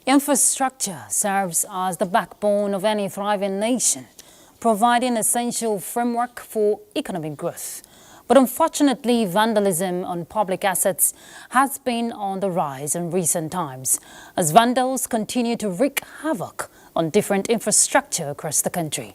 Infrastructure serves as the backbone of any thriving nation, providing essential framework for economic growth. But unfortunately, vandalism on public assets has been on the rise in recent times, as vandals continue to wreak havoc on different infrastructure across the country,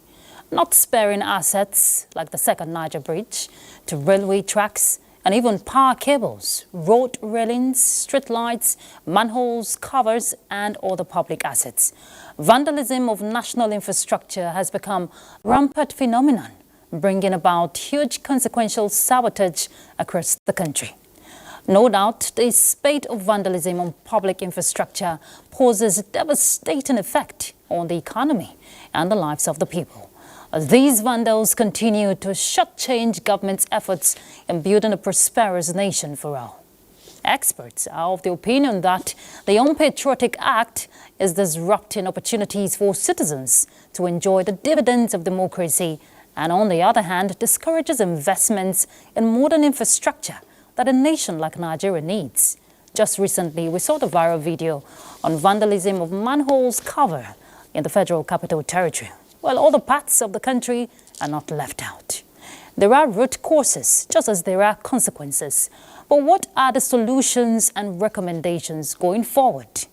not sparing assets like the Second Niger Bridge to railway tracks and even power cables, road railings, street lights, manholes, covers, and other public assets. Vandalism of national infrastructure has become a rampant phenomenon, bringing about huge consequential sabotage across the country. No doubt, the spate of vandalism on public infrastructure poses a devastating effect on the economy and the lives of the people, as these vandals continue to shortchange government's efforts in building a prosperous nation for all. Experts are of the opinion that the Unpatriotic Act is disrupting opportunities for citizens to enjoy the dividends of democracy, and on the other hand, discourages investments in modern infrastructure that a nation like Nigeria needs. Just recently, we saw the viral video on vandalism of manholes cover in the Federal Capital Territory, while other parts of the country are not left out. There are root causes, just as there are consequences. But what are the solutions and recommendations going forward?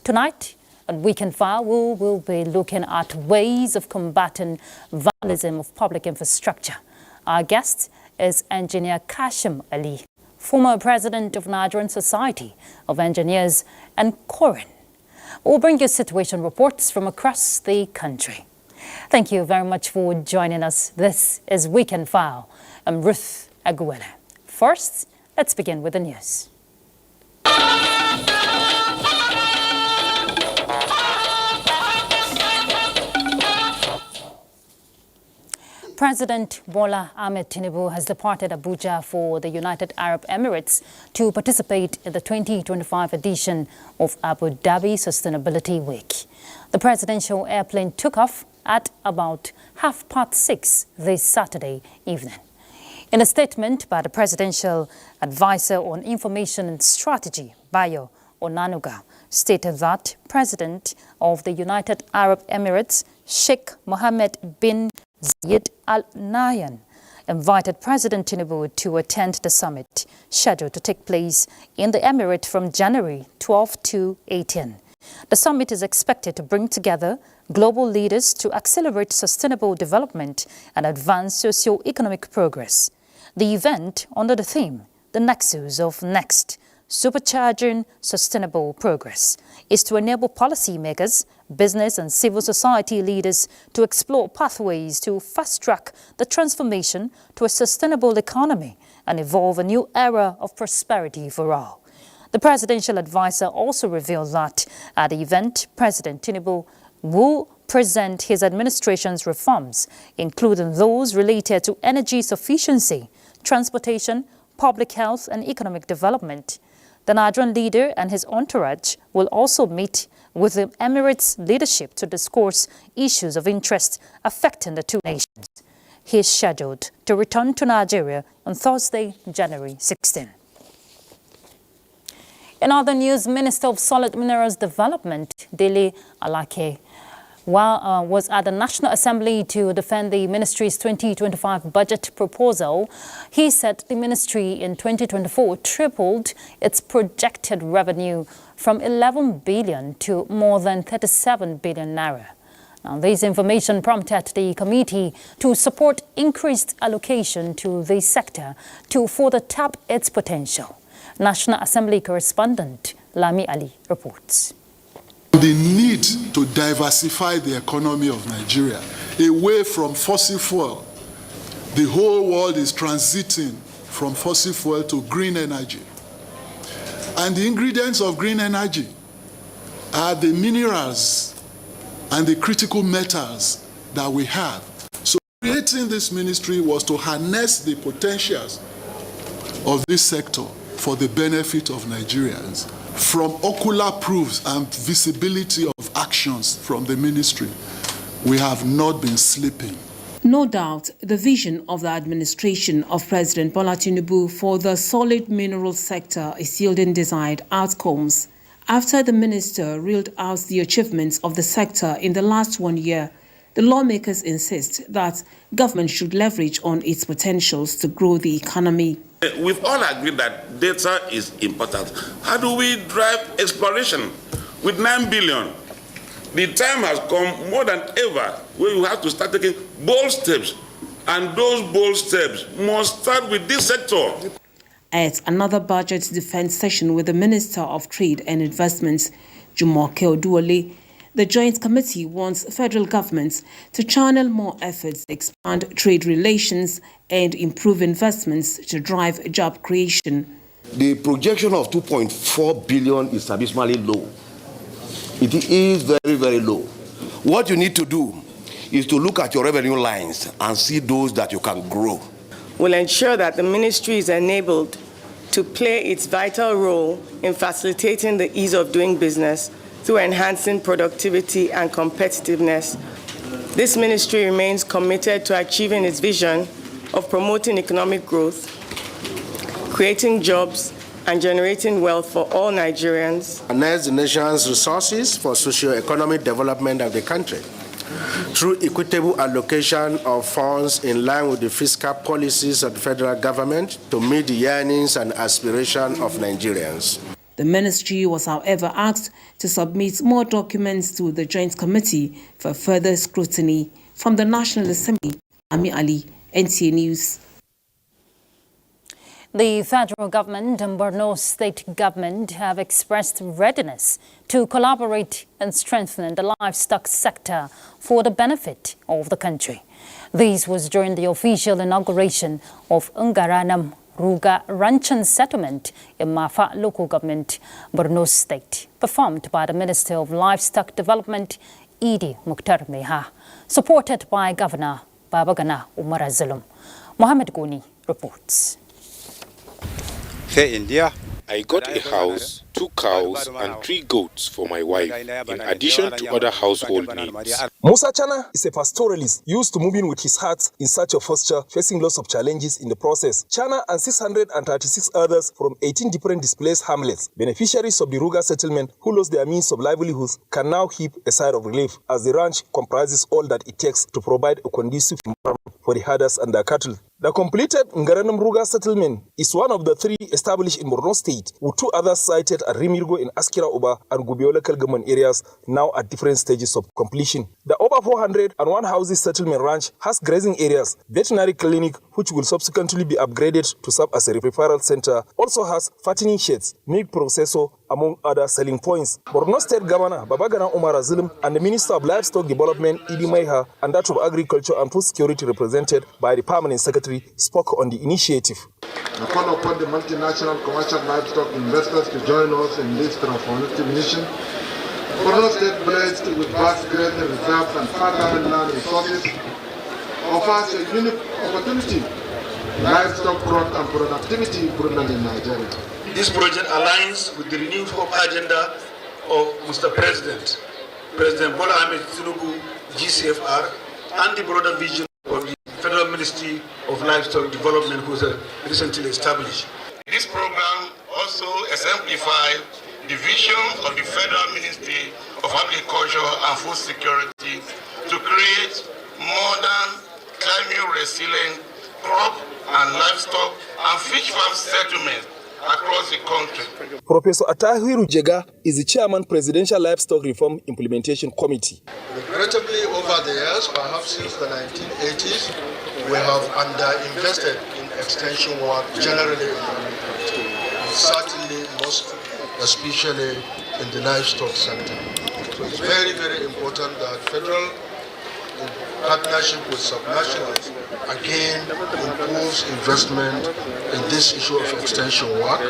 Tonight, at Weekend File, we will be looking at ways of combating vandalism of public infrastructure. Our guest is Engineer Kashim Ali, former president of Nigerian Society of Engineers and Koren. We'll bring you situation reports from across the country. Thank you very much for joining us. This is Weekend File. I'm Ruth Aguela. First, let's begin with the news. President Bola Ahmed Tinubu has departed Abuja for the United Arab Emirates to participate in the 2025 edition of Abu Dhabi Sustainability Week. The presidential airplane took off at about 6:30 this Saturday evening. In a statement by the Presidential Advisor on Information and Strategy, Bayo Onanuga, stated that President of the United Arab Emirates, Sheikh Mohammed bin Zayed Al Nahyan, invited President Tinubu to attend the summit scheduled to take place in the Emirate from January 12 to 18. The summit is expected to bring together global leaders to accelerate sustainable development and advance socio-economic progress. The event, under the theme, The Nexus of Next, Supercharging Sustainable Progress, is to enable policymakers, business and civil society leaders to explore pathways to fast-track the transformation to a sustainable economy and evolve a new era of prosperity for all. The presidential advisor also revealed that at the event, President Tinubu will present his administration's reforms, including those related to energy sufficiency, transportation, public health and economic development. The Nigerian leader and his entourage will also meet with the Emirates leadership to discuss issues of interest affecting the two nations. He is scheduled to return to Nigeria on Thursday, January 16. In other news, Minister of Solid Minerals Development, Dele Alake, was at the National Assembly to defend the ministry's 2025 budget proposal. He said the ministry in 2024 tripled its projected revenue from 11 billion to more than 37 billion naira. Now, this information prompted the committee to support increased allocation to the sector to further tap its potential. National Assembly correspondent Lami Ali reports. The need to diversify the economy of Nigeria away from fossil fuel. The whole world is transiting from fossil fuel to green energy. And the ingredients of green energy are the minerals and the critical metals that we have. So creating this ministry was to harness the potentials of this sector for the benefit of Nigerians From ocular proofs and visibility of actions from the ministry, we have not been sleeping. No doubt, the vision of the administration of President Bola Tinubu for the solid mineral sector is yielding desired outcomes. After the minister reeled out the achievements of the sector in the last 1 year, the lawmakers insist that government should leverage on its potentials to grow the economy. We've all agreed that data is important. How do we drive exploration with 9 billion? The time has come more than ever where you have to start taking bold steps, and those bold steps must start with this sector. At another budget defense session with the Minister of Trade and Investments, Jumoke Oduole, the Joint Committee wants federal governments to channel more efforts to expand trade relations and improve investments to drive job creation. The projection of 2.4 billion is abysmally low. It is very, very low. What you need to do is to look at your revenue lines and see those that you can grow. We'll ensure that the ministry is enabled to play its vital role in facilitating the ease of doing business through enhancing productivity and competitiveness. This ministry remains committed to achieving its vision of promoting economic growth, creating jobs, and generating wealth for all Nigerians. Harness the nation's resources for socio-economic development of the country through equitable allocation of funds in line with the fiscal policies of the federal government to meet the yearnings and aspirations of Nigerians. The ministry was, however, asked to submit more documents to the Joint Committee for further scrutiny. From the National Assembly, Ami Ali, NTA News. The federal government and Borno state government have expressed readiness to collaborate and strengthen the livestock sector for the benefit of the country. This was during the official inauguration of Ngaranam Ruga Ranchan settlement in Mafa local government, Borno state, performed by the Minister of Livestock Development, Idi Mukhtar Meha, supported by Governor Babagana Umar Zulum. Mohammed Goni reports. Here in India, I got a house, 2 cows and 3 goats for my wife, in addition to other household needs. Musa Chana is a pastoralist used to moving with his heart in search of pasture, facing lots of challenges in the process. Chana and 636 others from 18 different displaced hamlets, beneficiaries of the Ruga settlement who lost their means of livelihoods, can now heap a sigh of relief as the ranch comprises all that it takes to provide a conducive environment for the herders and their cattle. The completed Ngaranam Ruga settlement is one of the 3 established in Borno State, with 2 others sited at Rimirgo in Askira Oba and Gubio local government areas, now at different stages of completion. The over 401 houses settlement ranch has grazing areas, veterinary clinic, which will subsequently be upgraded to serve as a referral center, also has fattening sheds, milk processor, among other selling points. Borno State Governor Babagana Umar Zulum and the Minister of Livestock Development Idi Maiha and that of Agriculture and Food Security, represented by the Permanent Secretary, spoke on the initiative. I call upon the multinational commercial livestock investors to join us in this transformative mission. Borno State, blessed with vast grazing reserves and fertile land resources, offers a unique opportunity, livestock growth and productivity improvement in Nigeria. This project aligns with the renewed hope agenda of Mr. President Bola Ahmed Tinubu, GCFR, and the broader vision of the Federal Ministry of Livestock Development, who was recently established. This program also exemplifies the vision of the Federal Ministry of Agriculture and Food Security to create modern, climate-resilient crop and livestock and fish farm settlements across the country. Professor Atahiru Jega is the chairman, Presidential Livestock Reform Implementation Committee. Regrettably, over the years, perhaps since the 1980s, we have underinvested in extension work generally in our country. Certainly, most especially in the livestock sector. So it's very, very important that federal, in partnership with subnationals, again improves investment in this issue of extension work.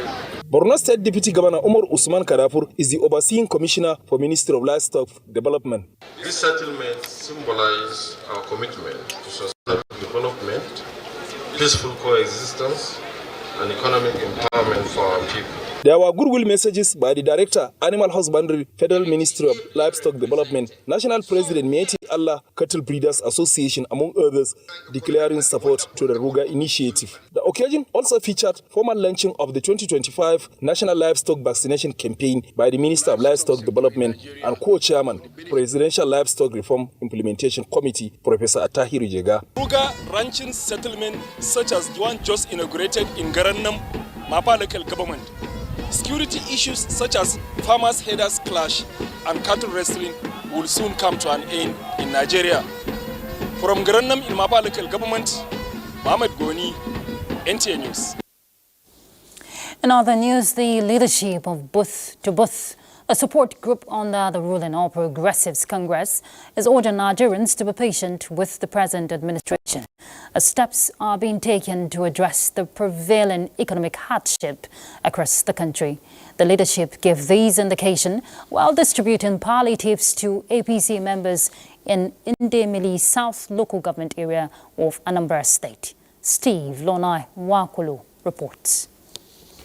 Borno State Deputy Governor Umar Usman Kadafur is the overseeing commissioner for Ministry of Livestock Development. This settlement symbolizes our commitment to sustainable development, peaceful coexistence, and economic empowerment for our people. There were goodwill messages by the Director, Animal Husbandry, Federal Ministry of Livestock Development, National President Mieti Allah Cattle Breeders Association, among others, declaring support to the Ruga initiative. The occasion also featured formal launching of the 2025 National Livestock Vaccination Campaign by the Minister of Livestock Development and co-chairman, Presidential Livestock Reform Implementation Committee, Professor Atahiru Jega. Ruga ranching settlement such as the one just inaugurated in Garannam, Mapa local government. Security issues such as farmers' headers clash and cattle wrestling will soon come to an end in Nigeria. From Garannam in Mapa local government, Mohamed Goni, NTA News. In other news, the leadership of Booth to Booth, a support group under the ruling All Progressives Congress, is urging Nigerians to be patient with the present administration, as steps are being taken to address the prevailing economic hardship across the country. The leadership gave these indications while distributing palliatives to APC members in Indemili South local government area of Anambra State. Steve Lonai Wakulu reports.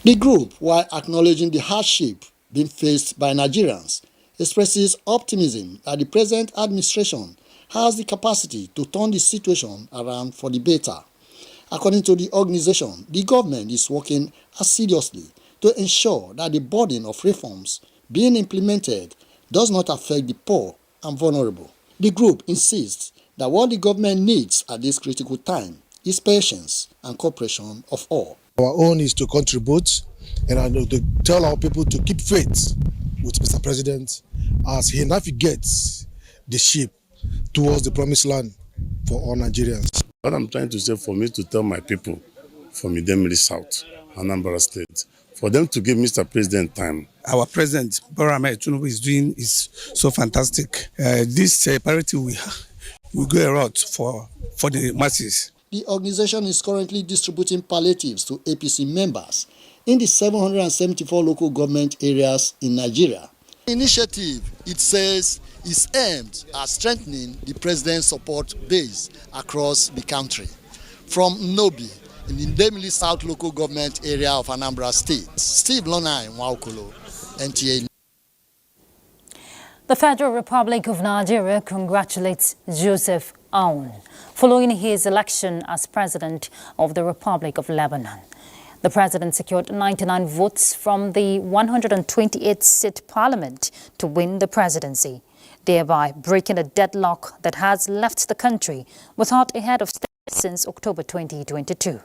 The group, while acknowledging the hardship being faced by Nigerians, expresses optimism that the present administration has the capacity to turn the situation around for the better. According to the organization, the government is working assiduously to ensure that the burden of reforms being implemented does not affect the poor and vulnerable. The group insists that what the government needs at this critical time is patience and cooperation of all. Our own is to contribute and to tell our people to keep faith with Mr. President as he navigates the ship towards the promised land for all Nigerians. What I'm trying to say for me to tell my people from Idemili South, Anambra State, for them to give Mr. President time. Our President, Bola Ahmed Tinubu, is doing is so fantastic. This parity will go a lot for the masses. The organization is currently distributing palliatives to APC members in the 774 local government areas in Nigeria. The initiative, it says, is aimed at strengthening the president's support base across the country. From Nobi, in the Indemili South local government area of Anambra State, Steve Lonai Nwaokolo, NTA. The Federal Republic of Nigeria congratulates Joseph Aoun following his election as President of the Republic of Lebanon. The president secured 99 votes from the 128-seat parliament to win the presidency, thereby breaking a deadlock that has left the country without a head of state since October 2022.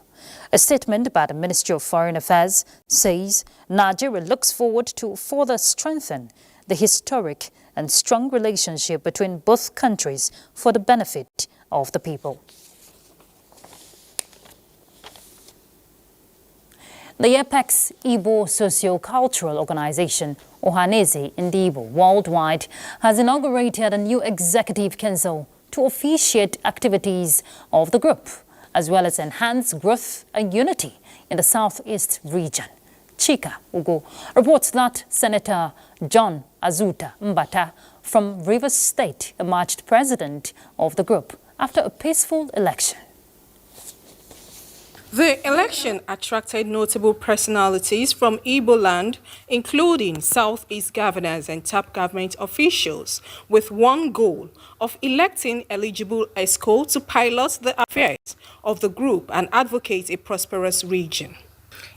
A statement by the Ministry of Foreign Affairs says Nigeria looks forward to further strengthen the historic and strong relationship between both countries for the benefit of the people. The Apex Igbo Socio-Cultural Organization, Ohaneze Ndibo Worldwide, has inaugurated a new executive council to officiate activities of the group, as well as enhance growth and unity in the Southeast region. Chika Ugo reports that Senator John Azuta Mbata from Rivers State emerged president of the group after a peaceful election. The election attracted notable personalities from Igbo land, including Southeast governors and top government officials, with one goal of electing eligible ESCO to pilot the affairs of the group and advocate a prosperous region.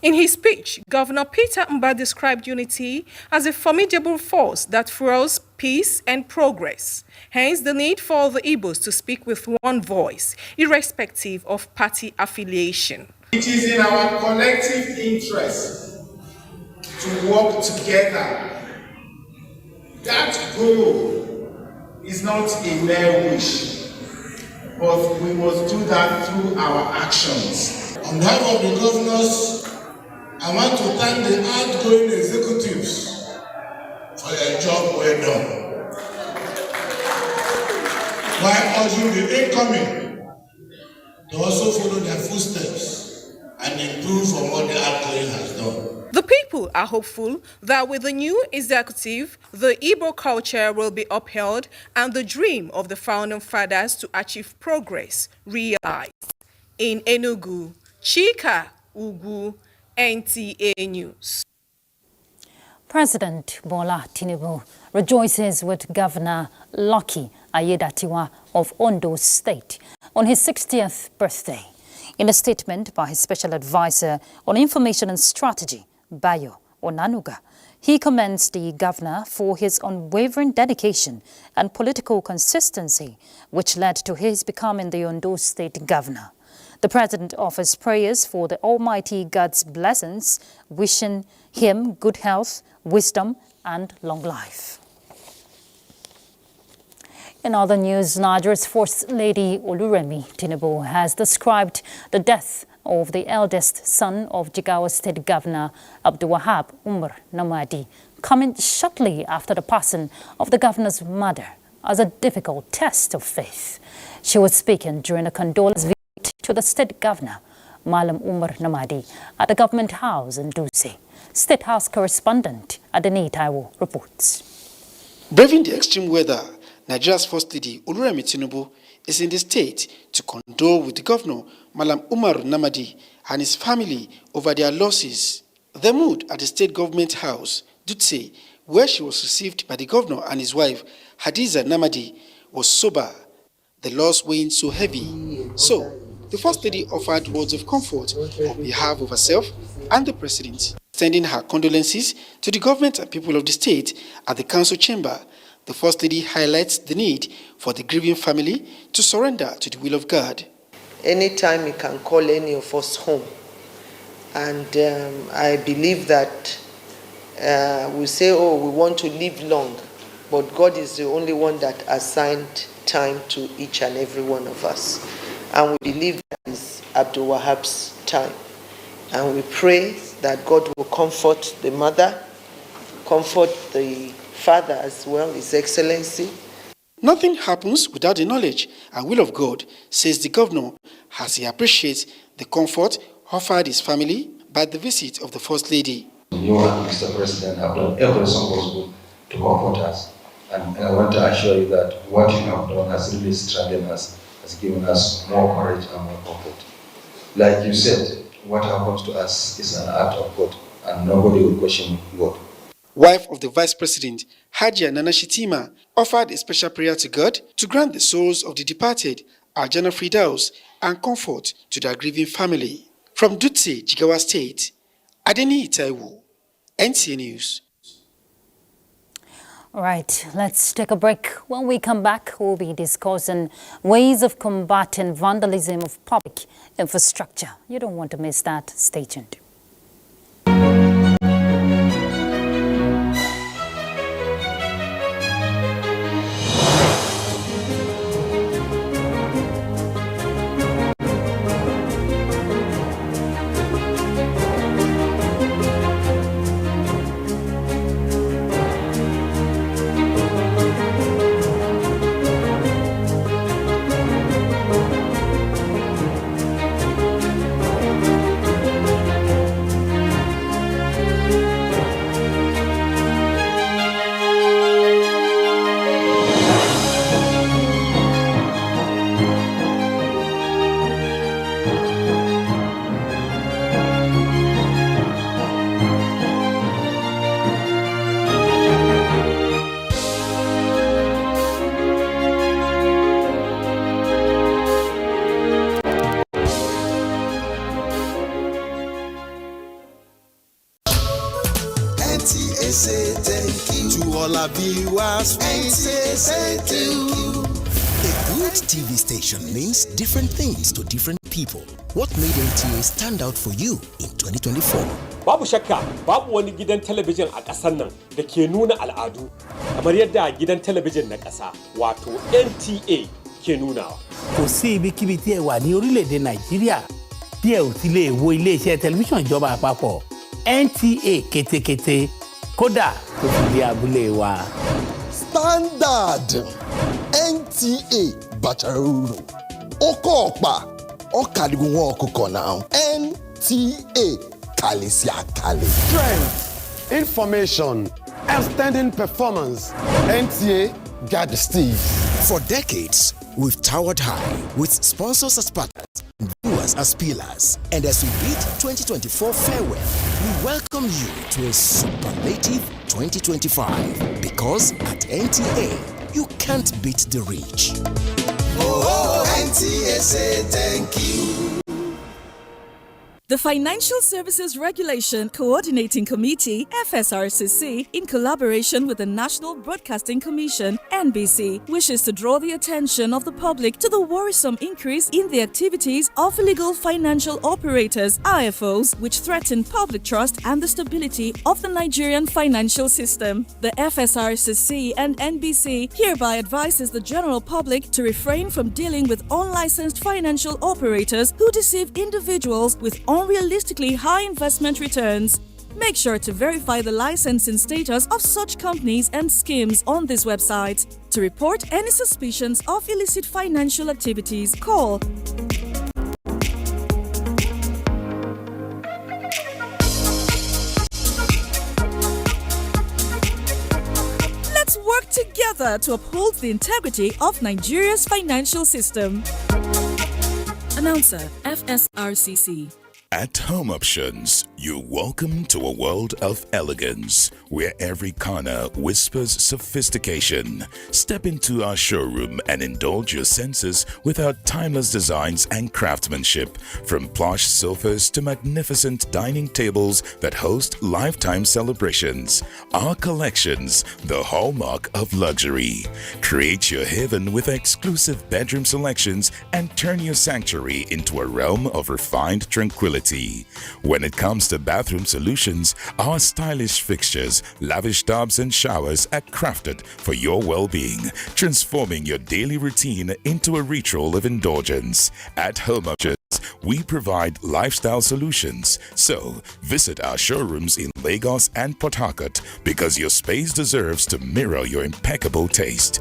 In his speech, Governor Peter Mba described unity as a formidable force that fuels peace and progress, hence the need for the Igbos to speak with one voice, irrespective of party affiliation. It is in our collective interest to work together. That goal is not a mere wish, but we must do that through our actions. On behalf of the governors, I want to thank the outgoing executives for their job well done, while urging the incoming to also follow their footsteps and improve on what the outgoing has done. The people are hopeful that with the new executive, the Igbo culture will be upheld and the dream of the founding fathers to achieve progress realized. In Enugu, Chika Ugu, NTA News. President Bola Tinubu rejoices with Governor Lucky Ayedatiwa of Ondo State on his 60th birthday. In a statement by his special advisor on information and strategy, Bayo Onanuga, he commends the governor for his unwavering dedication and political consistency, which led to his becoming the Ondo State governor. The president offers prayers for the Almighty God's blessings, wishing him good health, wisdom, and long life. In other news, Nigeria's First Lady Oluremi Tinubu has described the death of the eldest son of Jigawa State Governor Abdulwahab Umar Namadi, coming shortly after the passing of the governor's mother, as a difficult test of faith. She was speaking during a condolence visit to the state governor, Malam Umar Namadi, at the government house in Dutse. State House correspondent Adeni Taiwo reports. Braving the extreme weather, Nigeria's First Lady Oluremi Tinubu is in the state to condole with the governor, Malam Umar Namadi, and his family over their losses. The mood at the state government house, Dutse, where she was received by the governor and his wife, Hadiza Namadi, was sober, the loss weighing so heavy. So, the First Lady offered words of comfort on behalf of herself and the President, sending her condolences to the government and people of the state at the council chamber. The First Lady highlights the need for the grieving family to surrender to the will of God. Anytime you can call any of us home, and I believe that we say, oh, we want to live long, but God is the only one that assigned time to each and every one of us. And we believe that is Abdul Wahab's time. And we pray that God will comfort the mother, comfort the father as well, His Excellency. Nothing happens without the knowledge and will of God, says the governor, as he appreciates the comfort offered his family by the visit of the First Lady. You and Mr. President have done everything possible to comfort us. And I want to assure you that what you have done has really strengthened us, has given us more courage and more comfort. Like you said, what happens to us is an act of God, and nobody will question God. Wife of the Vice President, Hajia Nana Shitima, offered a special prayer to God to grant the souls of the departed Aljana Firdaus and comfort to their grieving family. From Dutse, Jigawa State, Adeni Taiwo, NTA News. All right, let's take a break. When we come back, we'll be discussing ways of combating vandalism of public infrastructure. You don't want to miss that. Stay tuned. NTA say thank you to all our viewers. NTA say thank you. A good TV station means different things to different people. What made NTA stand out for you in 2024? Babu shakka, babu wani gidan talabijin a ƙasar nan da ke nuna al'adu kamar yadda gidan talabijin na ƙasa wato NTA ke nunawa. Kò sí ibikíbi tí ẹ wà ní orílẹ̀-èdè Nàìjíríà tí ẹ ò ti lè wo ilé-iṣẹ́ tẹlifíṣàn ìjọba àpapọ̀ NTA kétékété kódà tó fi dé abúlé wa. Standard NTA Bacharuru Okopa Okadigun Okoko now NTA Kalisiakale. Strength, information, outstanding performance. NTA got the steez. For decades, we've towered high with sponsors as partners and viewers us as pillars. And as we bid 2024 farewell, we welcome you to a superlative 2025. Because at NTA, you can't beat the rich. Oh, NTA say thank you. The Financial Services Regulation Coordinating Committee, FSRCC, in collaboration with the National Broadcasting Commission, NBC, wishes to draw the attention of the public to the worrisome increase in the activities of illegal financial operators, IFOs, which threaten public trust and the stability of the Nigerian financial system. The FSRCC and NBC hereby advises the general public to refrain from dealing with unlicensed financial operators who deceive individuals with unrealistically high investment returns. Make sure to verify the licensing status of such companies and schemes on this website. To report any suspicions of illicit financial activities, call Let's work together to uphold the integrity of Nigeria's financial system. Announcer, FSRCC. At Home Options, you're welcome to a world of elegance where every corner whispers sophistication. Step into our showroom and indulge your senses with our timeless designs and craftsmanship, from plush sofas to magnificent dining tables that host lifetime celebrations. Our collections, the hallmark of luxury. Create your haven with exclusive bedroom selections and turn your sanctuary into a realm of refined tranquility. When it comes to bathroom solutions, our stylish fixtures, lavish tubs and showers are crafted for your well-being, transforming your daily routine into a ritual of indulgence. At Home Options, we provide lifestyle solutions. So, visit our showrooms in Lagos and Port Harcourt because your space deserves to mirror your impeccable taste.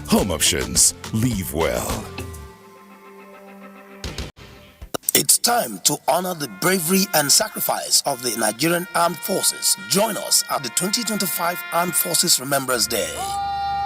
Home Options. Live well. It's time to honor the bravery and sacrifice of the Nigerian Armed Forces. Join us at the 2025 Armed Forces Remembrance Day.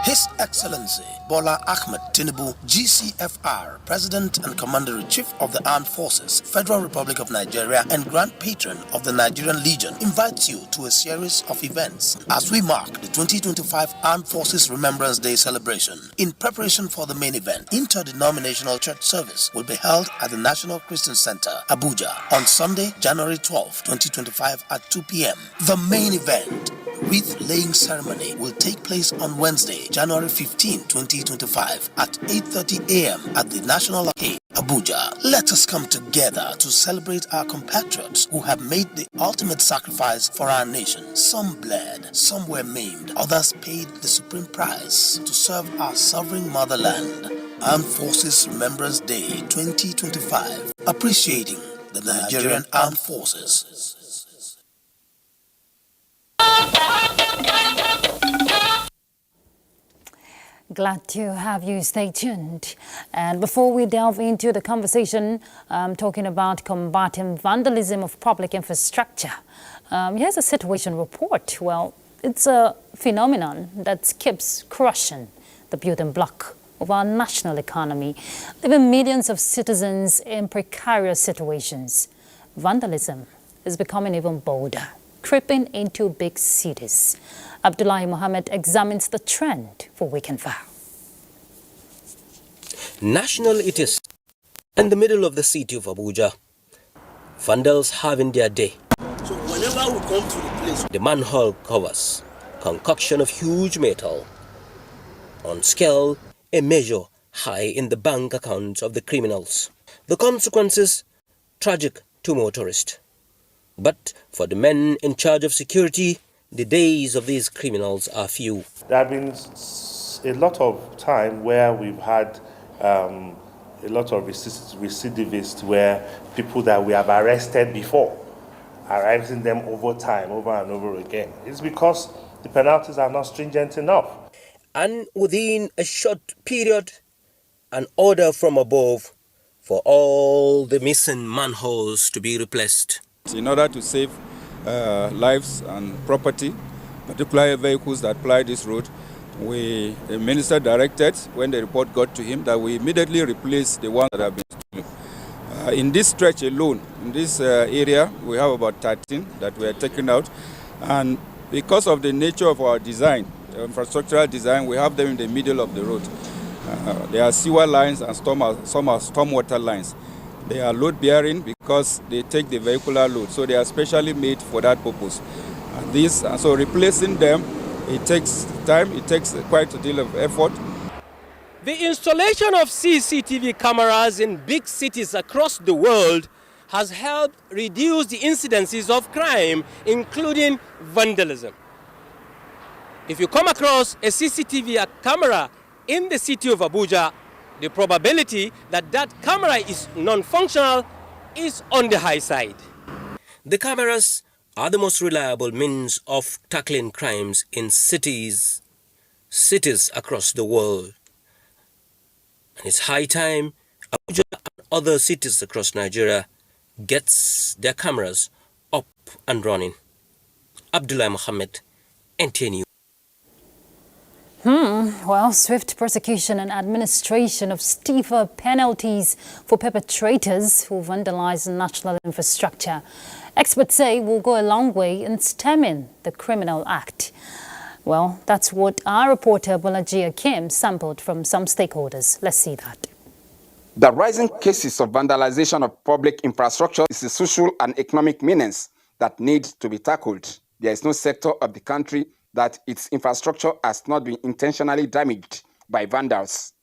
His Excellency Bola Ahmed Tinubu, GCFR, President and Commander-in-Chief of the Armed Forces, Federal Republic of Nigeria, and Grand Patron of the Nigerian Legion, invites you to a series of events as we mark the 2025 Armed Forces Remembrance Day celebration. In preparation for the main event, interdenominational church service will be held at the National Christian Center, Abuja, on Sunday, January 12, 2025 at 2 p.m. The main event, wreath-laying ceremony, will take place on Wednesday, January 15, 2025 at 8:30 a.m. at the National Arcade, Abuja. Let us come together to celebrate our compatriots who have made the ultimate sacrifice for our nation. Some bled, some were maimed, others paid the supreme price to serve our sovereign motherland. Armed Forces Remembrance Day 2025, appreciating the Nigerian Armed Forces. Glad to have you. Stay tuned. And before we delve into the conversation, talking about combating vandalism of public infrastructure, here's a situation report. Well, it's a phenomenon that keeps crushing the building block of our national economy, leaving millions of citizens in precarious situations. Vandalism is becoming even bolder, creeping into big cities. Abdullahi Mohammed examines the trend for Weekend Vow. National it is, in the middle of the city of Abuja. Vandals having their day. So whenever we come to the place, the manhole covers, concoction of huge metal. On scale, a measure high in the bank accounts of the criminals. The consequences, tragic to motorists. But for the men in charge of security, the days of these criminals are few. There have been a lot of time where we've had a lot of recidivists, where people that we have arrested before, arresting them over time, over and over again. It's because the penalties are not stringent enough. And within a short period, an order from above for all the missing manholes to be replaced. In order to save lives and property, particularly vehicles that ply this road, the minister directed, when the report got to him, that we immediately replace the ones that have been stolen. In this stretch alone, in this area, we have about 13 that we are taking out. And because of the nature of our design, infrastructural design, we have them in the middle of the road. There are sewer lines and some are stormwater lines. They are load bearing because they take the vehicular load, so they are specially made for that purpose. And so replacing them, it takes time, it takes quite a deal of effort. The installation of CCTV cameras in big cities across the world has helped reduce the incidences of crime, including vandalism. If you come across a CCTV camera in the city of Abuja, the probability that that camera is non-functional is on the high side. The cameras are the most reliable means of tackling crimes in cities across the world. And it's high time Abuja and other cities across Nigeria gets their cameras up and running. Abdullah Mohammed, NTA News. Well, swift prosecution and administration of stiffer penalties for perpetrators who vandalize national infrastructure, experts say, will go a long way in stemming the criminal act. Well, that's what our reporter Bolaji Akim sampled from some stakeholders. Let's see that. The rising cases of vandalization of public infrastructure is a social and economic menace that needs to be tackled. There is no sector of the country that its infrastructure has not been intentionally damaged by vandals.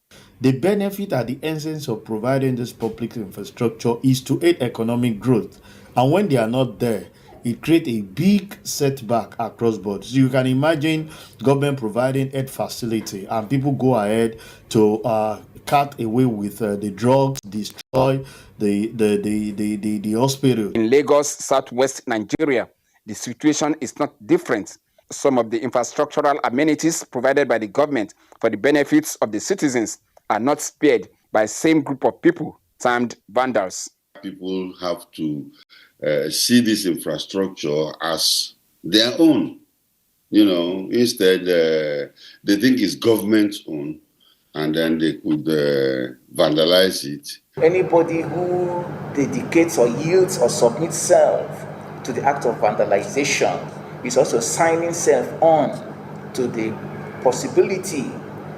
The benefit at the essence of providing this public infrastructure is to aid economic growth. And when they are not there, it creates a big setback across boards. You can imagine government providing aid facility and people go ahead to cut away with the drugs, destroy the hospital. In Lagos, southwest Nigeria, the situation is not different. Some of the infrastructural amenities provided by the government for the benefits of the citizens are not spared by the same group of people termed vandals. People have to see this infrastructure as their own. You know, instead they think it's government's own, and then they could vandalize it. Anybody who dedicates or yields or submits self to the act of vandalization is also signing self on to the possibility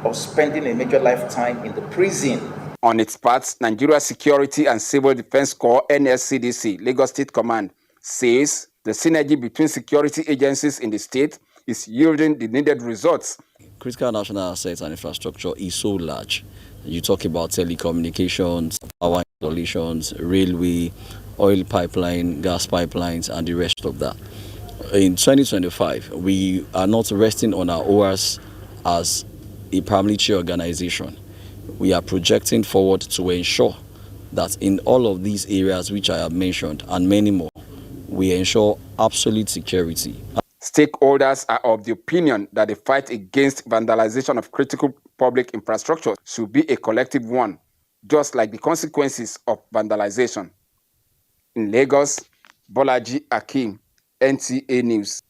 of spending a major lifetime in the prison. On its part, Nigeria Security and Civil Defense Corps NSCDC, Lagos State Command, says the synergy between security agencies in the state is yielding the needed results. Critical national assets and infrastructure is so large. You talk about telecommunications, power installations, railway, oil pipeline, gas pipelines, and the rest of that. In 2025, we are not resting on our oars as a paramilitary organization. We are projecting forward to ensure that in all of these areas which I have mentioned and many more, we ensure absolute security. Stakeholders are of the opinion that the fight against vandalization of critical public infrastructure should be a collective one, just like the consequences of vandalization. In Lagos, Bolaji Akim, NTA News.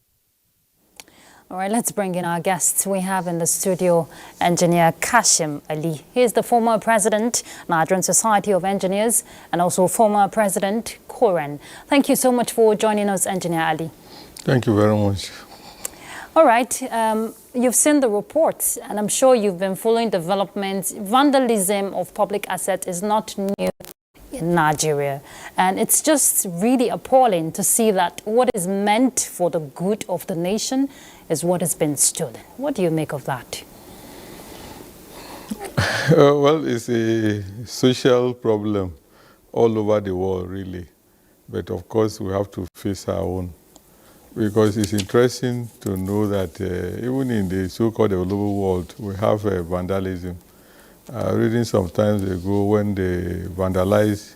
All right, let's bring in our guests. We have in the studio engineer Kashim Ali. He is the former president, Nigerian Society of Engineers, and also former president, Koren. Thank you so much for joining us, Engineer Ali. Thank you very much. All right, you've seen the reports, and I'm sure you've been following developments. Vandalism of public assets is not new in Nigeria, and it's just really appalling to see that what is meant for the good of the nation is what has been stolen. What do you make of that? Well, it's a social problem all over the world, really. But of course, we have to face our own. Because it's interesting to know that even in the so-called developed world, we have vandalism. Reading some times ago when they vandalized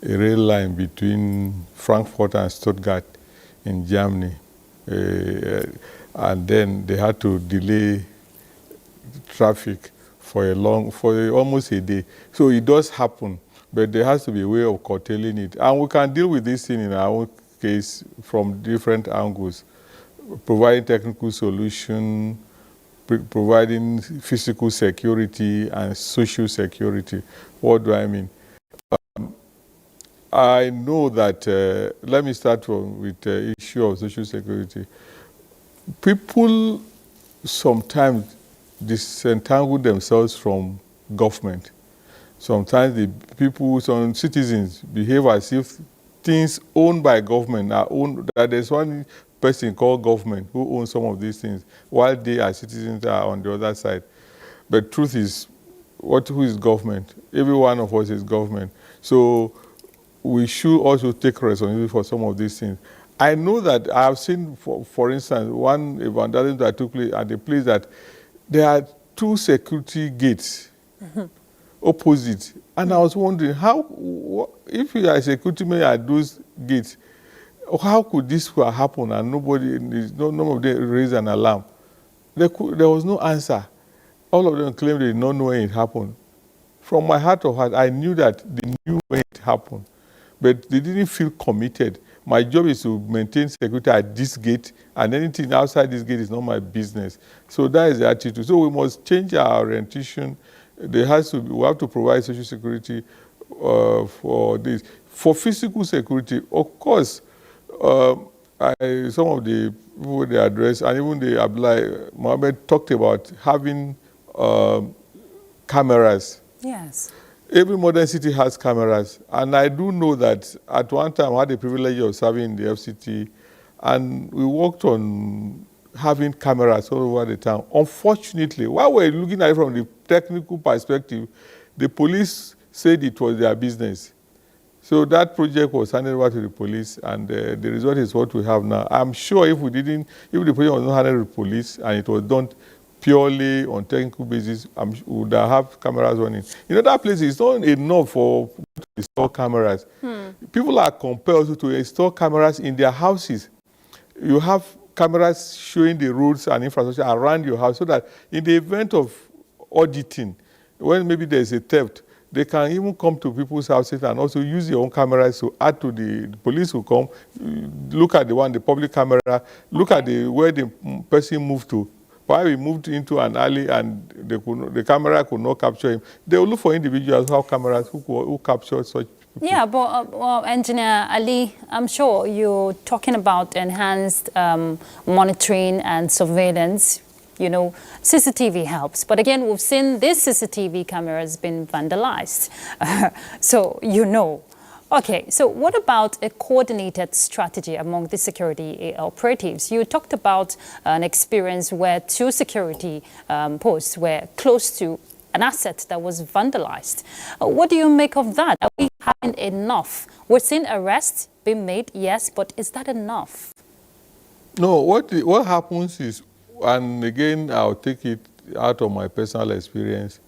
a rail line between Frankfurt and Stuttgart in Germany. And then they had to delay traffic for almost a day. So it does happen, but there has to be a way of curtailing it. And we can deal with this thing in our own case from different angles, providing technical solution, providing physical security and social security. What do I mean? I know that, let me start with the issue of social security. People sometimes disentangle themselves from government. Sometimes some citizens behave as if things owned by government are owned, that there's one person called government who owns some of these things, while they as citizens are on the other side. But truth is, who is government? Every one of us is government. So we should also take responsibility for some of these things. I know that I have seen, for instance, one vandalism that took place at the place that there are 2 security gates opposite. And I was wondering, if you are a security man at those gates, how could this happen and none of them raised an alarm? There was no answer. All of them claimed they did not know when it happened. From my heart of heart, I knew that they knew when it happened, but they didn't feel committed. My job is to maintain security at this gate, and anything outside this gate is not my business. So that is the attitude. So we must change our orientation. We have to provide social security for this. For physical security, of course, some of the people they address, and even the Abdullah Mohammed talked about having cameras. Yes. Every modern city has cameras, and I do know that at one time I had the privilege of serving in the FCT, and we worked on having cameras all over the town. Unfortunately, while we're looking at it from the technical perspective, the police said it was their business. So that project was handed over to the police, and the result is what we have now. I'm sure if the project was not handed to the police and it was done purely on technical basis, we would have cameras running. In other places, it's not enough for people to install cameras. People are compelled to install cameras in their houses. You have cameras showing the roads and infrastructure around your house so that in the event of auditing, when maybe there's a theft, they can even come to people's houses and also use your own cameras to add to the police will come, look at the public camera, look at where the person moved to. Why we moved into an alley and the camera could not capture him. They will look for individuals who have cameras who capture such people. Yeah, but Engineer Ali, I'm sure you're talking about enhanced monitoring and surveillance. You know, CCTV helps. But again, we've seen this CCTV camera has been vandalized. So, you know. Okay, so what about a coordinated strategy among the security operatives? You talked about an experience where 2 security posts were close to an asset that was vandalized. What do you make of that? Are we having enough? We're seeing arrests being made, yes, but is that enough? No, what happens is, and again, I'll take it out of my personal experience,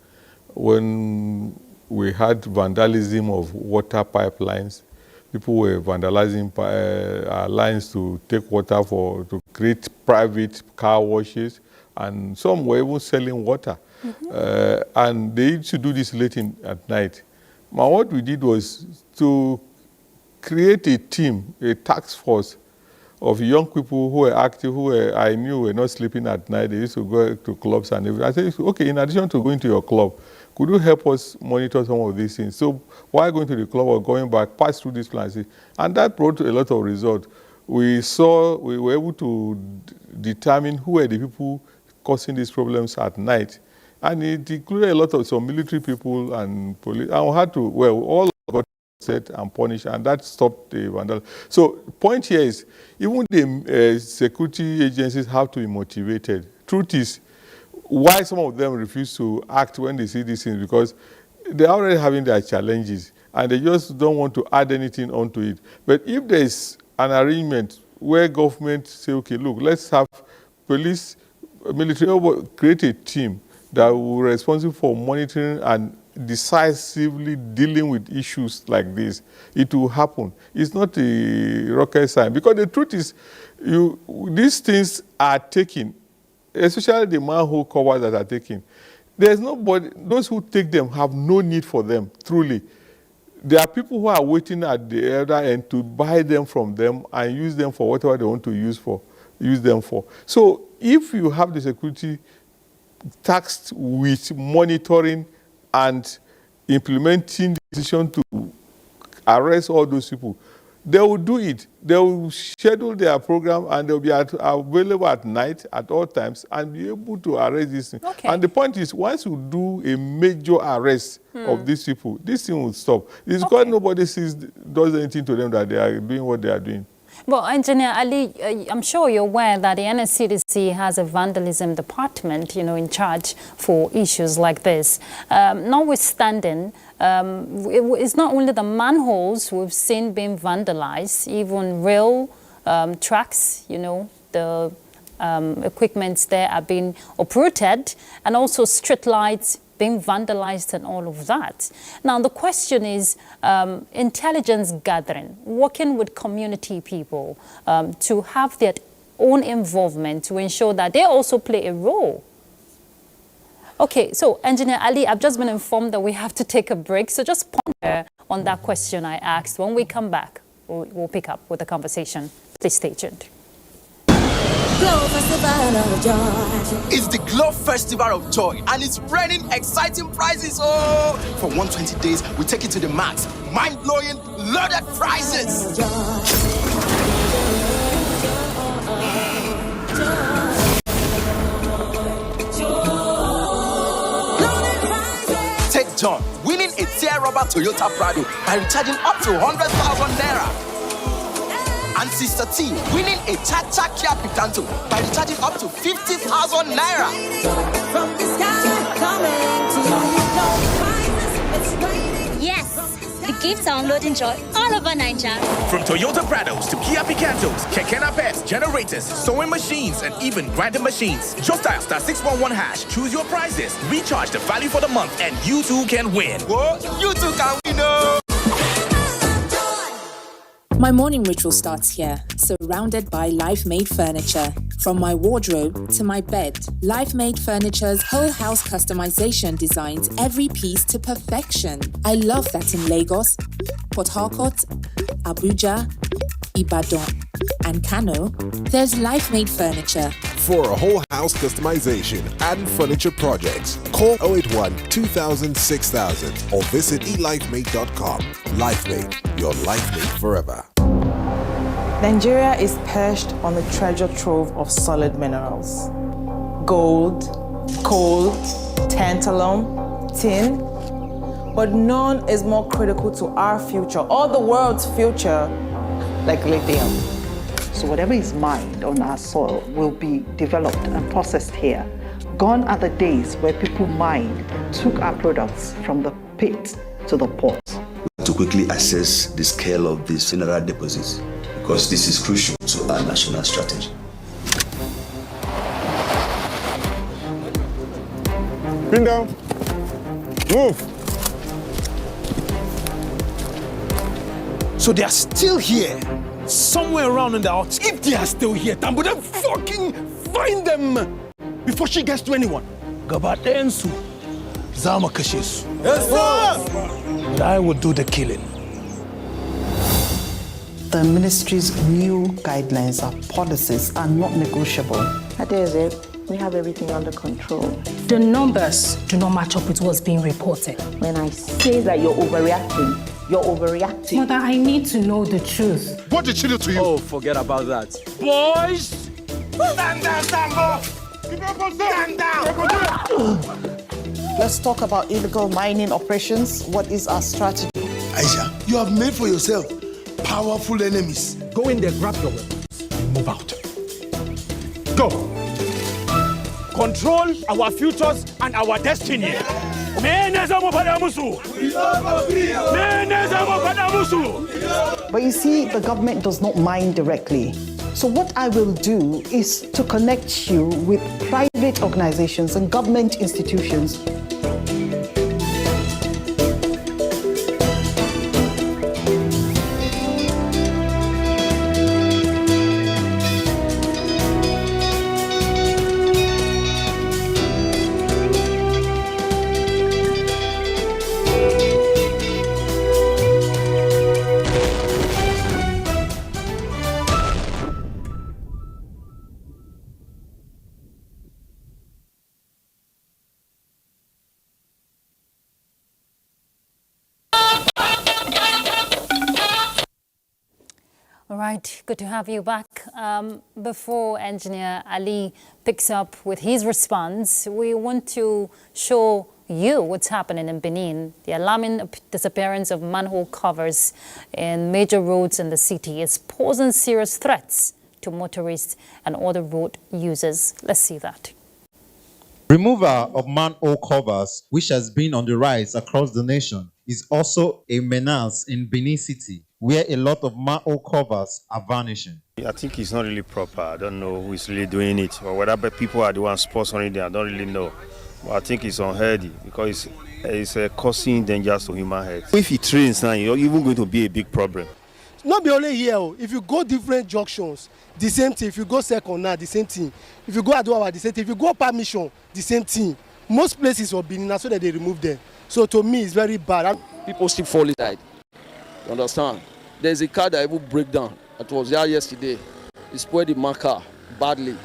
when we had vandalism of water pipelines. People were vandalizing lines to take water to create private car washes, and some were even selling water. And they used to do this late at night. Now, what we did was to create a team, a task force of young people who were active, I knew were not sleeping at night. They used to go to clubs and everything. I said, okay, in addition to going to your club, could you help us monitor some of these things? So while going to the club or going back, pass through this plan. And that brought a lot of results. We were able to determine who were the people causing these problems at night. And it included a lot of some military people and police. And we had to, all got set and punished, and that stopped the vandalism. So point here is, even the security agencies have to be motivated. Truth is, why some of them refuse to act when they see these things, because they're already having their challenges and they just don't want to add anything onto it. But if there's an arrangement where government say, okay, look, let's have police, military, create a team that will be responsible for monitoring and decisively dealing with issues like this, it will happen. It's not a rocket science, because the truth is, these things are taken, especially the manhole covers that are taken. There's nobody, those who take them have no need for them, truly. There are people who are waiting at the other end to buy them from them and use them for whatever they want to use them for. So if you have the security tasked with monitoring and implementing the decision to arrest all those people. They will do it. They will schedule their program and they'll be available at night at all times and be able to arrest this thing. Okay. And the point is, once you do a major arrest of these people, this thing will stop. It's because nobody does anything to them that they are doing what they are doing. Well, Engineer Ali, I'm sure you're aware that the NSCDC has a vandalism department, in charge for issues like this. Notwithstanding, it's not only the manholes we've seen being vandalized, even rail tracks, the equipments there are being uprooted, and also street lights being vandalized and all of that. Now, the question is intelligence gathering, working with community people to have their own involvement to ensure that they also play a role. Okay, so Engineer Ali, I've just been informed that we have to take a break. So just ponder on that question I asked. When we come back, we'll pick up with the conversation. Please stay tuned. It's the Glow Festival of Joy and it's raining exciting prizes. Oh, for 120 days, we take it to the max. Mind-blowing, loaded prizes. Take John, winning a tear rubber Toyota Prado by recharging up to 100,000 naira. And Sister T winning a Cha-Cha Kia Picanto by recharging up to 50,000 naira. From the sky coming to Yes, the gifts are unloading joy all over Nigeria. From Toyota Prados to Kia Picantos, Keke Napes, generators, sewing machines, and even grinding machines. Just dial *611#, choose your prizes, recharge the value for the month, and you too can win. Whoa, you too can win. My morning ritual starts here, surrounded by Life-Made furniture. From my wardrobe to my bed, Life-Made Furniture's whole house customization designs every piece to perfection. I love that in Lagos, Port Harcourt, Abuja, Ibadan, and Kano, there's Life-Made Furniture. For a whole house customization and furniture projects, call 081 2000 6000 or visit elifemade.com. Life-Made, your life made forever. Nigeria is perched on the treasure trove of solid minerals. Gold, coal, tantalum, tin, but none is more critical to our future or the world's future like lithium. So whatever is mined on our soil will be developed and processed here. Gone are the days where people mined and took our products from the pit to the port. To quickly assess the scale of these mineral deposits, because this is crucial to our national strategy. Bring down. Move. So they are still here, somewhere around in the house. If they are still here, Tambo, then fucking find them before she gets to anyone. Gaba ɗayansu za mu kashe su. Yes, sir! But I will do the killing. The ministry's new guidelines or policies are not negotiable. Adeze, we have everything under control. The numbers do not match up with what's being reported. When I say that you're overreacting, you're overreacting. Mother, I need to know the truth. What did she do to you? Oh, forget about that. Boys! Stand down, Sambo! Stand down! Let's talk about illegal mining operations. What is our strategy? Aisha, you have made for yourself powerful enemies. Go in there, grab your weapons, and move out. Go! Control our futures and our destiny. But you see, the government does not mine directly. So what I will do is to connect you with private organizations and government institutions. right, good to have you back. Before Engineer Ali picks up with his response, we want to show you what's happening in Benin. The alarming disappearance of manhole covers in major roads in the city is posing serious threats to motorists and other road users. Let's see that. Removal of manhole covers, which has been on the rise across the nation, is also a menace in Benin City, where a lot of manhole covers are vanishing. I think it's not really proper. I don't know who is really doing it, or whether people are the ones sponsoring it. I don't really know. But I think it's unhealthy because it's causing dangers to human health. If it rains now, you're even going to be a big problem. Not be only here. If you go different junctions, the same thing. If you go second now, the same thing. If you go Aduawa, the same thing. If you go permission, the same thing. Most places are Benin, so that they remove them. So to me, it's very bad. People still fall inside. You understand? There's a car that even break down. That was there yesterday. It spoiled the marker badly.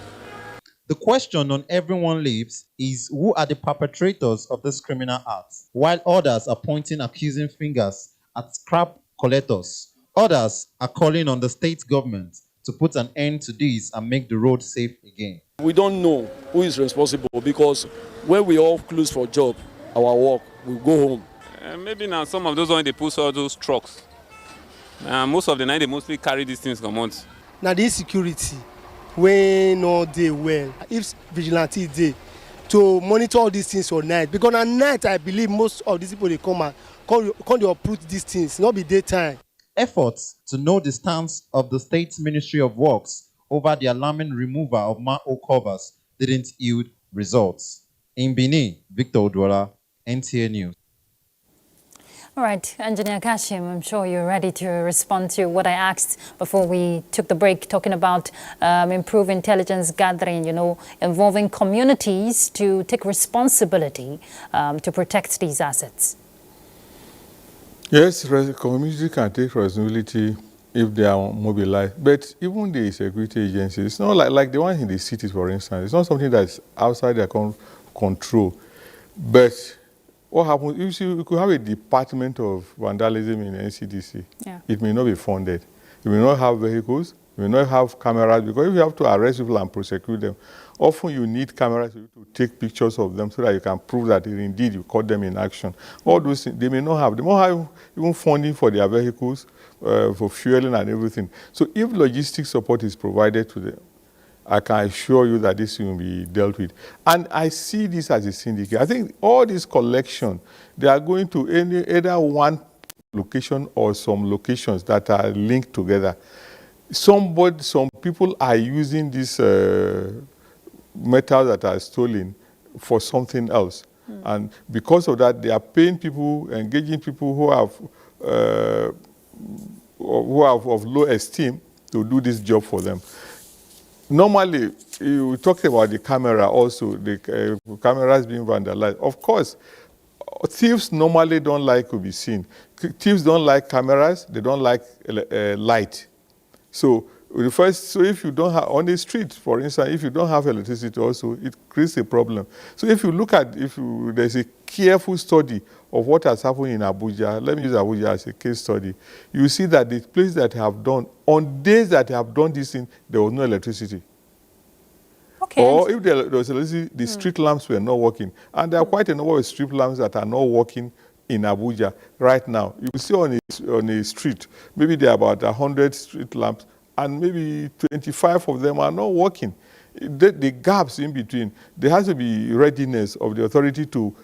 The question on everyone's lips is, who are the perpetrators of this criminal act? While others are pointing accusing fingers at scrap collectors, others are calling on the state government to put an end to this and make the road safe again. We don't know who is responsible because when we all close for job, our work, we go home. Maybe now some of those ones they push all those trucks. Most of the night they mostly carry these things come out. Now the insecurity, when no day well, if vigilante day to monitor all these things all night, because at night I believe most of these people they come and come to uproot these things, not be daytime. Efforts to know the stance of the State Ministry of Works over the alarming removal of manhole covers didn't yield results. In Benin, Victor Odwala, NTA News. All right, Engineer Kashim, I'm sure you're ready to respond to what I asked before we took the break, talking about improved intelligence gathering, involving communities to take responsibility to protect these assets. Yes, community can take responsibility if they are mobilized. But even the security agencies, it's not like the ones in the cities, for instance. It's not something that's outside their control. But what happens, you could have a department of vandalism in NCDC. Yeah. It may not be funded. You may not have vehicles. You may not have cameras, because if you have to arrest people and prosecute them, often you need cameras to take pictures of them so that you can prove that indeed you caught them in action. All those things, they may not have. They may not have even funding for their vehicles, for fueling and everything. So if logistic support is provided to them, I can assure you that this will be dealt with. And I see this as a syndicate. I think all this collection, they are going to either one location or some locations that are linked together. Some people are using these metals that are stolen for something else. And because of that, they are paying people, engaging people who have of low esteem to do this job for them. Normally, you talked about the camera also, the cameras being vandalized. Of course, thieves normally don't like to be seen. Thieves don't like cameras, they don't like light. So if you don't have, on the street, for instance, if you don't have electricity also, it creates a problem. So if you look at, there's a careful study of what has happened in Abuja, let me use Abuja as a case study, you see that the places that have done, on days that have done this thing, there was no electricity. Okay. Or if there was electricity, the street lamps were not working. And there are quite a number of street lamps that are not working in Abuja right now. You see on a street, maybe there are about 100 street lamps, and maybe 25 of them are not working. The gaps in between, there has to be readiness of the authority to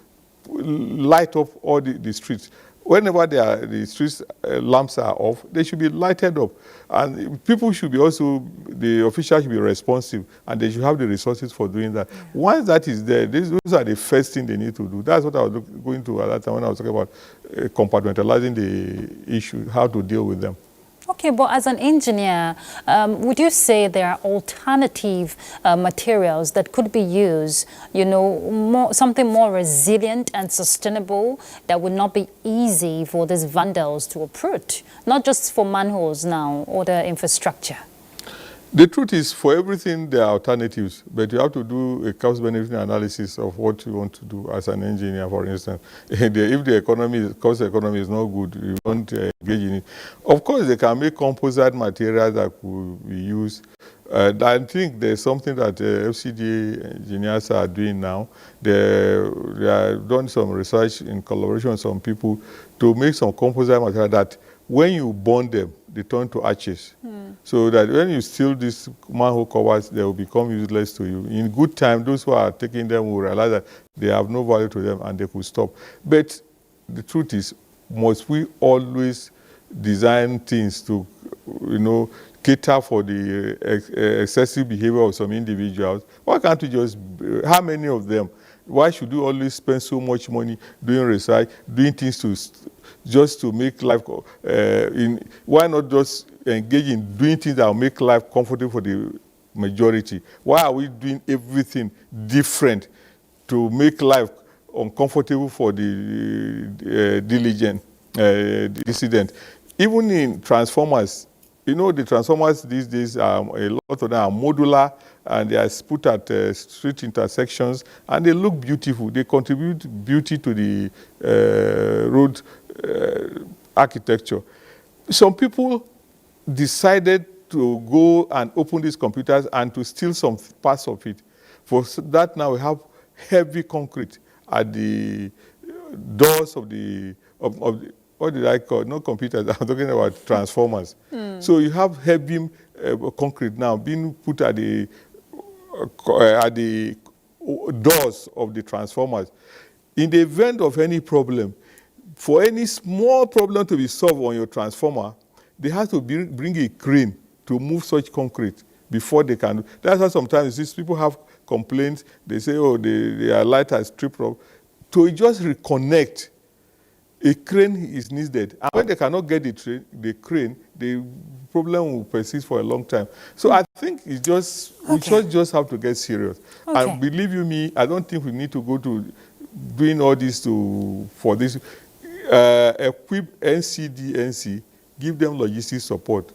light up all the streets. Whenever the street lamps are off, they should be lighted up. And people should be also, the officials should be responsive, and they should have the resources for doing that. Yeah. Once that is there, those are the first thing they need to do. That's what I was going to at that time when I was talking about compartmentalizing the issue, how to deal with them. Okay, but as an engineer, would you say there are alternative materials that could be used, something more resilient and sustainable that would not be easy for these vandals to uproot, not just for manholes now or the infrastructure? The truth is, for everything, there are alternatives, but you have to do a cost-benefit analysis of what you want to do as an engineer, for instance. If the cost economy is not good, you won't engage in it. Of course, they can make composite materials that could be used. I think there's something that FCDA engineers are doing now. They have done some research in collaboration with some people to make some composite material that when you burn them, they turn to ashes. So that when you steal these manhole covers, they will become useless to you. In good time, those who are taking them will realize that they have no value to them and they could stop. But the truth is, must we always design things to, cater for the excessive behavior of some individuals? Why can't we just, how many of them? Why should we always spend so much money doing research, doing things just to make life, why not just engage in doing things that will make life comfortable for the majority? Why are we doing everything different to make life uncomfortable for the diligent, dissident? Even in transformers, the transformers these days, a lot of them are modular and they are put at street intersections and they look beautiful. They contribute beauty to the road architecture. Some people decided to go and open these computers and to steal some parts of it. For that, now we have heavy concrete at the doors of the what did I call? Not computers, I'm talking about transformers. So you have heavy concrete now being put at the doors of the transformers. In the event of any problem, for any small problem to be solved on your transformer, they have to bring a crane to move such concrete before they can. That's why sometimes these people have complaints. They say, oh, their light has tripped up. To just reconnect, a crane is needed. And when they cannot get the crane, the problem will persist for a long time. So I think it's just, we just have to get serious. And believe you me, I don't think we need to go to doing all this for this. Equip NCDNC, give them logistics support.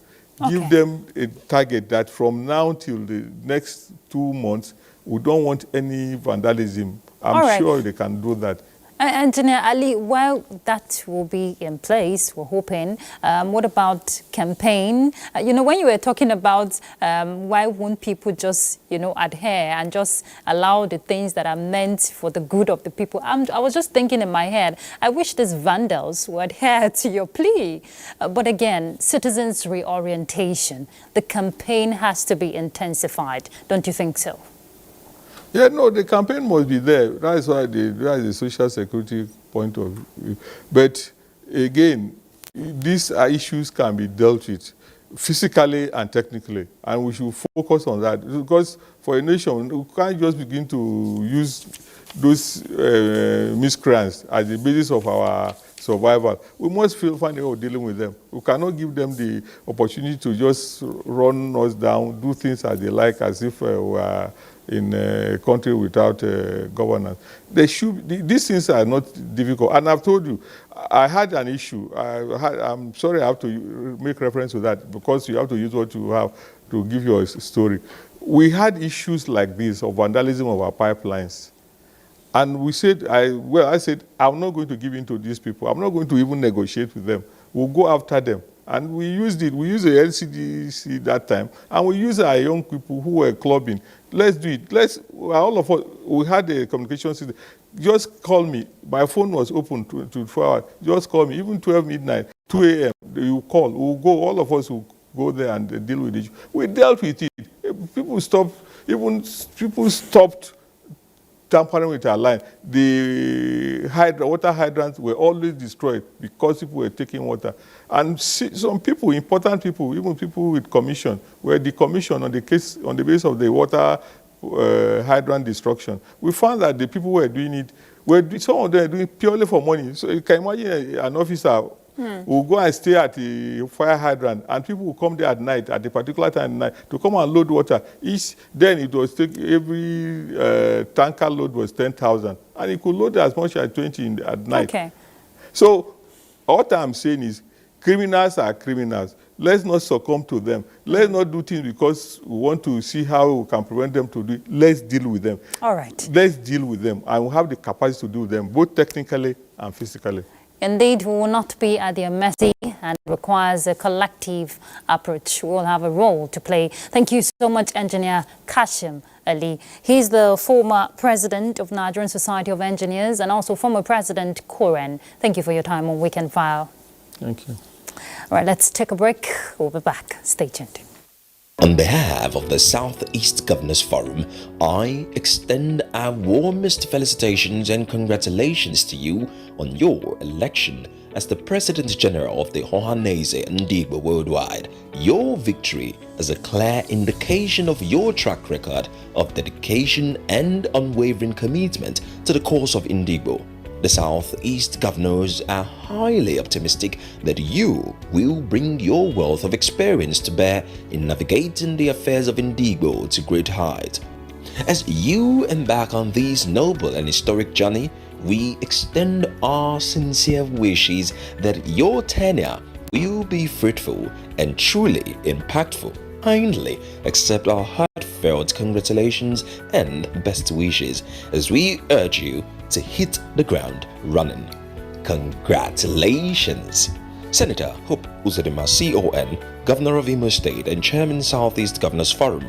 Give them a target that from now till the next 2 months, we don't want any vandalism. I'm sure they can do that. Engineer Ali, while that will be in place, we're hoping, what about campaign? When you were talking about why won't people just, adhere and just allow the things that are meant for the good of the people, I was just thinking in my head, I wish these vandals would adhere to your plea. But again, citizens' reorientation, the campaign has to be intensified. Don't you think so? Yeah, no, the campaign must be there. That's why that's the social security point of view. But again, these issues can be dealt with physically and technically, and we should focus on that. Because for a nation, we can't just begin to use those miscreants as the basis of our survival. We must find a way of dealing with them. We cannot give them the opportunity to just run us down, do things as they like, as if we are in a country without governance. These things are not difficult. And I've told you, I had an issue. I'm sorry I have to make reference to that because you have to use what you have to give your story. We had issues like this of vandalism of our pipelines. And we said, I said, I'm not going to give in to these people. I'm not going to even negotiate with them. We'll go after them. And we used it. We used the LCDC that time. And we used our young people who were clubbing. Let's do it. All of us, we had a communication system. Just call me. My phone was open 24 hours. Just call me. Even 12 midnight, 2 a.m., you call. We'll go. All of us will go there and deal with it. We dealt with it. People stopped tampering with our line. The water hydrants were always destroyed because people were taking water. And some people, important people, even people with commission, were decommissioned on the basis of the water hydrant destruction. We found that the people who were doing it, some of them were doing it purely for money. So you can imagine an officer will go and stay at the fire hydrant, and people will come there at night, at a particular time at night, to come and load water. Then it was every tanker load was 10,000, and it could load as much as 20 at night. So what I'm saying is, criminals are criminals. Let's not succumb to them. Let's not do things because we want to see how we can prevent them to do it. Let's deal with them. All right. Let's deal with them. And we have the capacity to do them, both technically and physically. Indeed, we will not be at their mercy, and it requires a collective approach. We all have a role to play. Thank you so much, Engineer Kashim Ali. He's the former president of Nigerian Society of Engineers and also former President Koren. Thank you for your time on Weekend File. Thank you. All right, let's take a break. We'll be back. Stay tuned. On behalf of the Southeast Governors Forum, I extend our warmest felicitations and congratulations to you on your election as the President General of the Ohanaeze Ndigbo Worldwide. Your victory is a clear indication of your track record of dedication and unwavering commitment to the cause of Ndigbo. The Southeast Governors are highly optimistic that you will bring your wealth of experience to bear in navigating the affairs of Ndigbo to great heights. As you embark on this noble and historic journey, we extend our sincere wishes that your tenure will be fruitful and truly impactful. Kindly accept our heartfelt congratulations and best wishes as we urge you to hit the ground running. Congratulations! Senator Hope Uzodinma CON, Governor of Imo State and Chairman Southeast Governors Forum.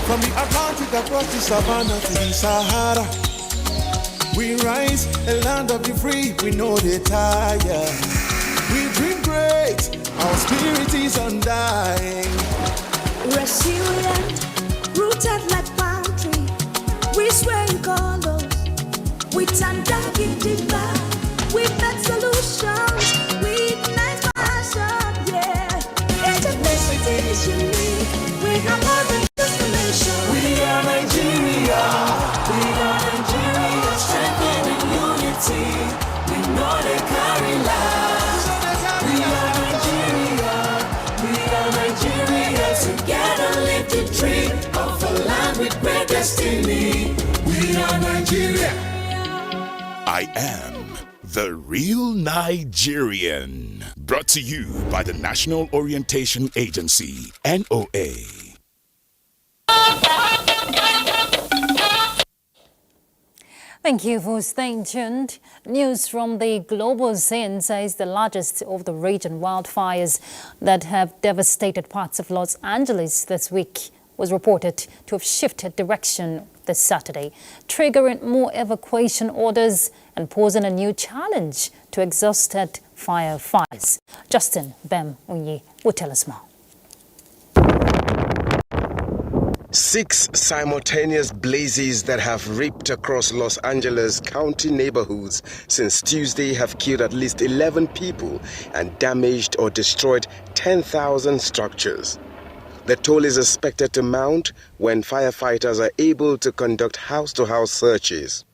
From the Atlantic across the savannah to the Sahara, we rise, a land of the free, we know they tire. We dream great, our spirit is undying. Resilient, rooted like palm tree, we sway in colors, with undying deeper, we make solutions, we ignite passion, yeah. Ethnicity is unique, we have more than just a nation. We are Nigeria, strengthening unity, we know they carry lives. We are Nigeria, together live the dream of a land with great destiny. We are Nigeria. I am the real Nigerian. Brought to you by the National Orientation Agency, NOA. Thank you for staying tuned. News from the global scene says the largest of the region wildfires that have devastated parts of Los Angeles this week was reported to have shifted direction this Saturday, triggering more evacuation orders and posing a new challenge to exhausted firefighters. Justin Bem Unyi will tell us more. 6 simultaneous blazes that have ripped across Los Angeles County neighborhoods since Tuesday have killed at least 11 people and damaged or destroyed 10,000 structures. The toll is expected to mount when firefighters are able to conduct house-to-house searches.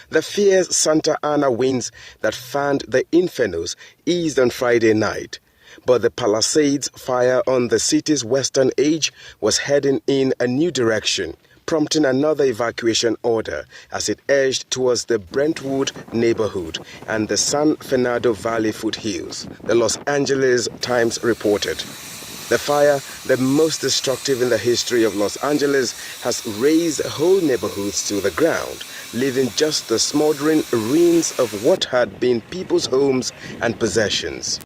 The fierce Santa Ana winds that fanned the infernos eased on Friday night, but the Palisades fire on the city's western edge was heading in a new direction, prompting another evacuation order as it edged towards the Brentwood neighborhood and the San Fernando Valley foothills, the Los Angeles Times reported. The fire, the most destructive in the history of Los Angeles, has razed whole neighborhoods to the ground, leaving just the smoldering ruins of what had been people's homes and possessions.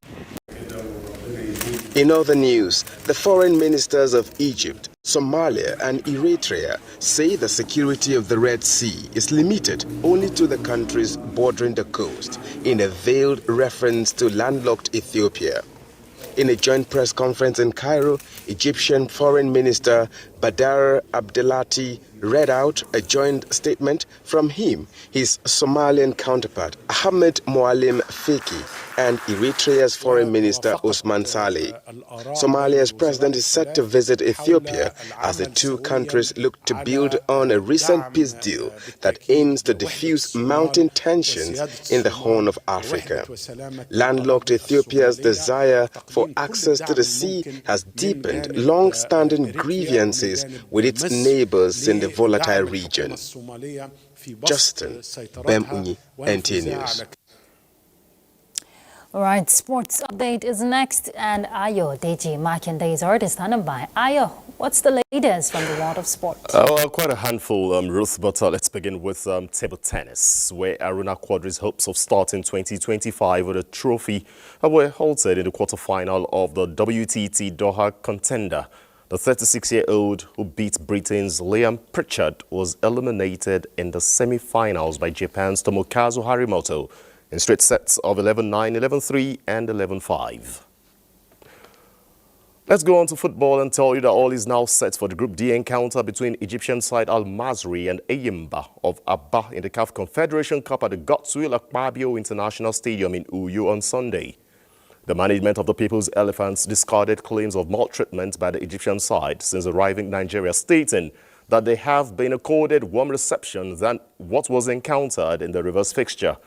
In other news, the foreign ministers of Egypt, Somalia and Eritrea say the security of the Red Sea is limited only to the countries bordering the coast, in a veiled reference to landlocked Ethiopia. In a joint press conference in Cairo, Egyptian Foreign Minister Badr Abdelati read out a joint statement from him, his Somalian counterpart Ahmed Mualim Feki, and Eritrea's Foreign Minister Osman Saleh. Somalia's president is set to visit Ethiopia as the two countries look to build on a recent peace deal that aims to diffuse mounting tensions in the Horn of Africa. Landlocked Ethiopia's desire for access to the sea has deepened long-standing grievances with its neighbors in the volatile region. Justin Bemunyi, NTA News. All right, sports update is next, and Ayo Deji Makinde is already standing by. Ayo, what's the latest from the world of sport? Quite a handful, Ruth, but let's begin with table tennis, where Aruna Quadri's hopes of starting 2025 with a trophy were halted in the quarterfinal of the WTT Doha contender. The 36-year-old who beat Britain's Liam Pritchard was eliminated in the semi-finals by Japan's Tomokazu Harimoto in straight sets of 11-9, 11-3 and 11-5. Let's go on to football and tell you that all is now set for the Group D encounter between Egyptian side Al Masry and Eyimba of Abba in the CAF Confederation Cup at the Godswill Akpabio International Stadium in Uyo on Sunday. The management of the People's Elephants discarded claims of maltreatment by the Egyptian side since arriving in Nigeria, stating that they have been accorded warm reception than what was encountered in the reverse fixture.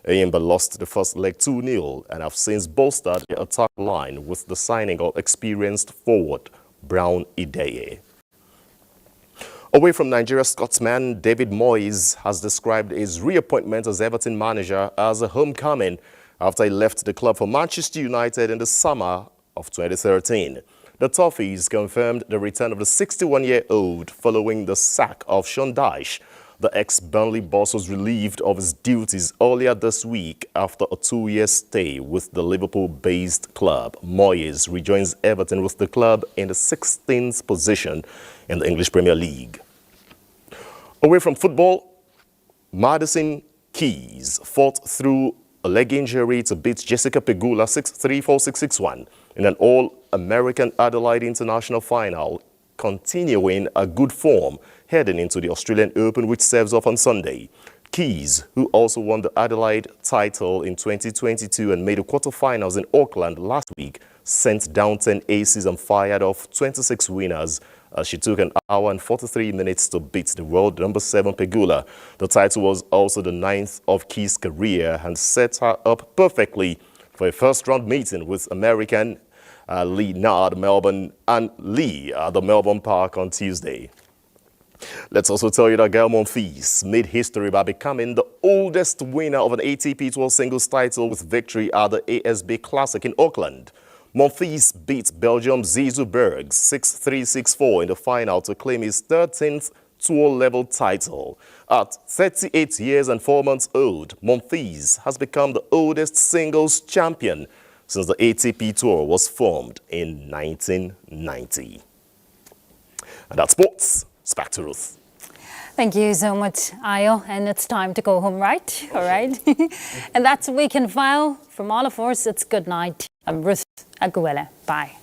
Eyimba lost the first leg 2-0 and have since bolstered the attack line with the signing of experienced forward Brown Ideye. Away from Nigeria, Scotsman David Moyes has described his reappointment as Everton manager as a homecoming after he left the club for Manchester United in the summer of 2013. The Toffees confirmed the return of the 61-year-old following the sack of Sean Dyche. The ex-Burnley boss was relieved of his duties earlier this week after a 2-year stay with the Liverpool-based club. Moyes rejoins Everton with the club in the 16th position in the English Premier League. Away from football, Madison Keys fought through a leg injury to beat Jessica Pegula 6-3, 4-6, 6-1 in an All-American Adelaide International final, continuing a good form heading into the Australian Open, which serves off on Sunday. Keys, who also won the Adelaide title in 2022 and made the quarterfinals in Auckland last week, sent down 10 aces and fired off 26 winners as she took an hour and 43 minutes to beat the world number 7 Pegula. The title was also the 9th of Keys' career and set her up perfectly for a first-round meeting with American Lee Nard Melbourne and Lee at the Melbourne Park on Tuesday. Let's also tell you that Gael Monfils made history by becoming the oldest winner of an ATP Tour singles title with victory at the ASB Classic in Auckland. Monfils beat Belgium's Zizou Berg 6-3, 6-4 in the final to claim his 13th tour-level title. At 38 years and 4 months old, Monfils has become the oldest singles champion since the ATP Tour was formed in 1990. And that's sports. It's back to Ruth. Thank you so much, Ayo. And it's time to go home, right? All right. And that's Weekend File. From all of us, it's good night. I'm Ruth Aguilera. Bye.